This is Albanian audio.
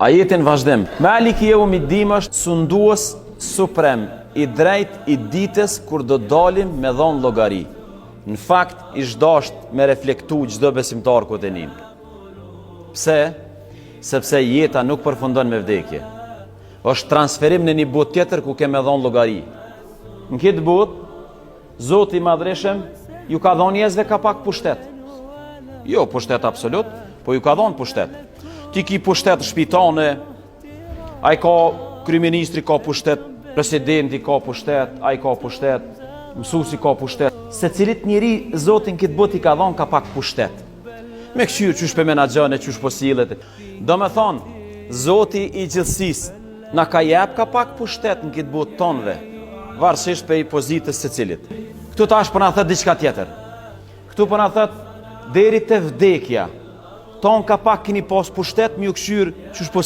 Ajetin vazhdim. Maliki Yawmiddin është sundues suprem, i drejt i ditës kur do dalim me dhon llogari. Në fakt, i zhdasht me reflektu çdo besimtar ku të nim. Pse? Sepse jeta nuk përfundon me vdekje. Është transferim në një botë tjetër ku ke me dhon llogari. Në këtë botë, Zoti i Madhreshëm ju ka dhënë njerëzve ka pak pushtet. Jo pushtet absolut, po ju ka dhënë pushtet. Ti ki pushtet shpitane, ai ka kryeministri ka pushtet, presidenti ka pushtet, ai ka pushtet, mësuesi ka pushtet. Secilit njeri Zotin këtë botë i ka dhënë ka pak pushtet. Me këshirë qysh për menaxhane, qysh po sillet. Do me thonë, Zoti i gjithësisë na ka jep ka pak pushtet në këtë botë tonëve, varësisht për i pozitës secilit. Këtu tash po na thot diçka tjetër. Këtu po na thot deri te vdekja. Ton ka pak keni pas pushtet, më u këshyr qysh po